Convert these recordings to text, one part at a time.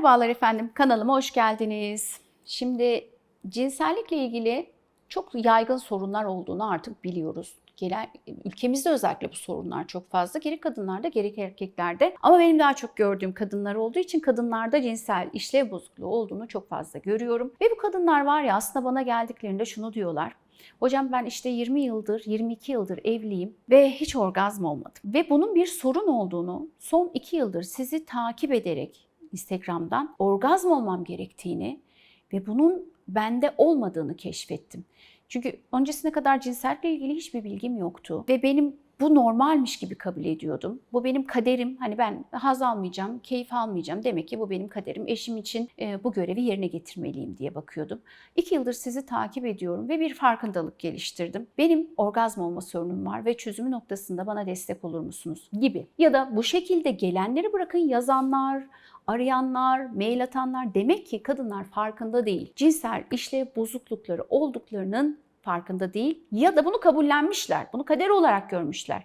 Merhabalar efendim, kanalıma hoş geldiniz. Şimdi cinsellikle ilgili çok yaygın sorunlar olduğunu artık biliyoruz. Ülkemizde özellikle bu sorunlar çok fazla. Gerek kadınlarda gerek erkeklerde. Ama benim daha çok gördüğüm kadınlar olduğu için kadınlarda cinsel işlev bozukluğu olduğunu çok fazla görüyorum. Ve bu kadınlar var ya, aslında bana geldiklerinde şunu diyorlar. Hocam ben işte 20 yıldır, 22 yıldır evliyim ve hiç orgazm olmadı. Ve bunun bir sorun olduğunu son 2 yıldır sizi takip ederek Instagram'dan orgazm olmam gerektiğini ve bunun bende olmadığını keşfettim. Çünkü öncesine kadar cinsellikle ilgili hiçbir bilgim yoktu ve benim bu normalmiş gibi kabul ediyordum. Bu benim kaderim. Hani ben haz almayacağım, keyif almayacağım. Demek ki bu benim kaderim. Eşim için bu görevi yerine getirmeliyim diye bakıyordum. 2 yıldır sizi takip ediyorum ve bir farkındalık geliştirdim. Benim orgazm olma sorunum var ve çözümü noktasında bana destek olur musunuz? Gibi. Ya da bu şekilde gelenleri bırakın, yazanlar, arayanlar, mail atanlar, demek ki kadınlar farkında değil. Cinsel işlev bozuklukları olduklarının farkında değil ya da bunu kabullenmişler. Bunu kader olarak görmüşler.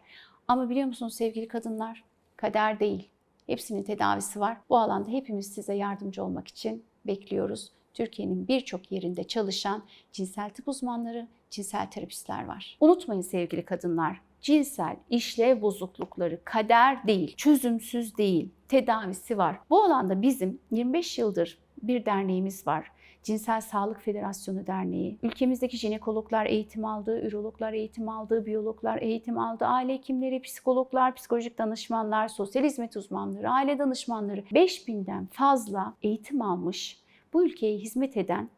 Ama biliyor musunuz sevgili kadınlar? Kader değil. Hepsinin tedavisi var. Bu alanda hepimiz size yardımcı olmak için bekliyoruz. Türkiye'nin birçok yerinde çalışan cinsel tıp uzmanları, cinsel terapistler var. Unutmayın sevgili kadınlar, cinsel işlev bozuklukları kader değil, çözümsüz değil, tedavisi var. Bu alanda bizim 25 yıldır bir derneğimiz var. Cinsel Sağlık Federasyonu Derneği. Ülkemizdeki jinekologlar eğitim aldı, ürologlar eğitim aldı, biyologlar eğitim aldı, aile hekimleri, psikologlar, psikolojik danışmanlar, sosyal hizmet uzmanları, aile danışmanları 5000'den fazla eğitim almış, bu ülkeye hizmet eden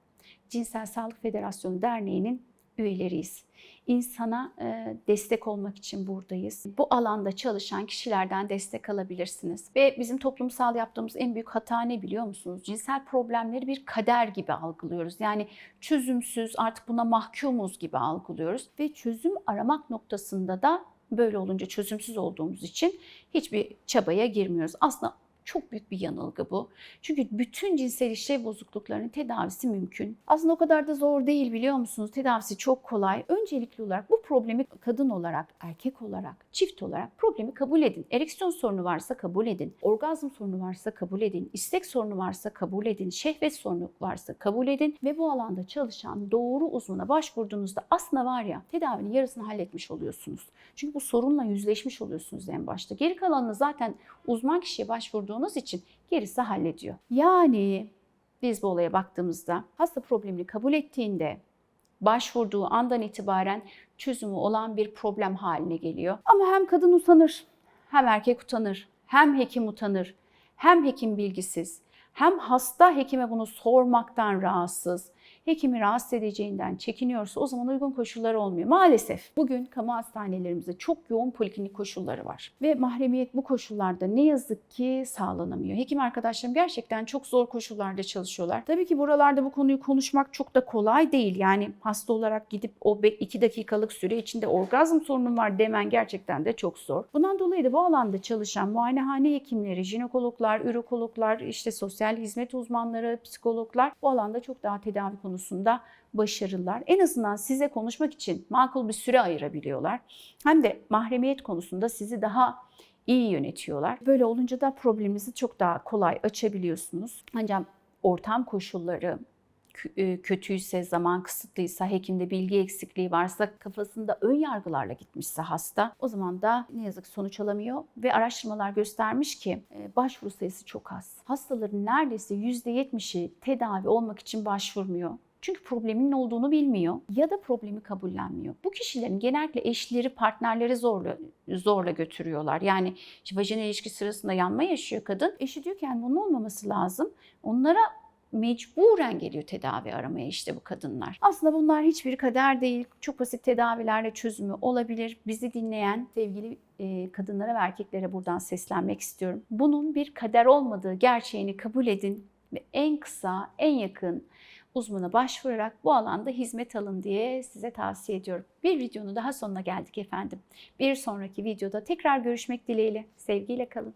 Cinsel Sağlık Federasyonu Derneği'nin üyeleriyiz. İnsana destek olmak için buradayız. Bu alanda çalışan kişilerden destek alabilirsiniz. Ve bizim toplumsal yaptığımız en büyük hata ne biliyor musunuz? Cinsel problemleri bir kader gibi algılıyoruz. Yani çözümsüz, artık buna mahkumuz gibi algılıyoruz. Ve çözüm aramak noktasında da böyle olunca çözümsüz olduğumuz için hiçbir çabaya girmiyoruz. Aslında çok büyük bir yanılgı bu. Çünkü bütün cinsel işlev bozukluklarının tedavisi mümkün. Aslında o kadar da zor değil biliyor musunuz? Tedavisi çok kolay. Öncelikli olarak bu problemi kadın olarak, erkek olarak, çift olarak problemi kabul edin. Ereksiyon sorunu varsa kabul edin. Orgazm sorunu varsa kabul edin. İstek sorunu varsa kabul edin. Şehvet sorunu varsa kabul edin. Ve bu alanda çalışan doğru uzmana başvurduğunuzda aslında var ya, tedavinin yarısını halletmiş oluyorsunuz. Çünkü bu sorunla yüzleşmiş oluyorsunuz en başta. Geri kalanını zaten uzman kişiye başvurduğunuz için gerisi hallediyor. Yani biz bu olaya baktığımızda hasta problemini kabul ettiğinde başvurduğu andan itibaren çözümü olan bir problem haline geliyor. Ama hem kadın utanır, hem erkek utanır, hem hekim utanır, hem hekim bilgisiz, hem hasta hekime bunu sormaktan rahatsız, hekimi rahatsız edeceğinden çekiniyorsa o zaman uygun koşulları olmuyor. Maalesef bugün kamu hastanelerimizde çok yoğun poliklinik koşulları var. Ve mahremiyet bu koşullarda ne yazık ki sağlanamıyor. Hekim arkadaşlarım gerçekten çok zor koşullarda çalışıyorlar. Tabii ki buralarda bu konuyu konuşmak çok da kolay değil. Yani hasta olarak gidip o 2 dakikalık süre içinde orgazm sorunum var demen gerçekten de çok zor. Bundan dolayı da bu alanda çalışan muayenehane hekimleri, jinekologlar, ürokologlar, işte sosyal hizmet uzmanları, psikologlar bu alanda çok daha tedavi konusunda başarılılar. En azından size konuşmak için makul bir süre ayırabiliyorlar. Hem de mahremiyet konusunda sizi daha iyi yönetiyorlar. Böyle olunca da probleminizi çok daha kolay açabiliyorsunuz. Ancak ortam koşulları kötüyse, zaman kısıtlıysa, hekimde bilgi eksikliği varsa, kafasında ön yargılarla gitmişse hasta, o zaman da ne yazık ki sonuç alamıyor ve araştırmalar göstermiş ki başvuru sayısı çok az. Hastaların neredeyse %70'i tedavi olmak için başvurmuyor. Çünkü problemin olduğunu bilmiyor ya da problemi kabullenmiyor. Bu kişilerin genellikle eşleri, partnerleri zorla götürüyorlar. Yani işte vajinal ilişki sırasında yanma yaşıyor kadın. Eşi diyor ki yani bunun olmaması lazım. Onlara mecburen geliyor tedavi aramaya işte bu kadınlar. Aslında bunlar hiçbir kader değil. Çok basit tedavilerle çözümü olabilir. Bizi dinleyen sevgili kadınlara ve erkeklere buradan seslenmek istiyorum. Bunun bir kader olmadığı gerçeğini kabul edin ve en kısa, en yakın uzmana başvurarak bu alanda hizmet alın diye size tavsiye ediyorum. Bir videonun daha sonuna geldik efendim. Bir sonraki videoda tekrar görüşmek dileğiyle. Sevgiyle kalın.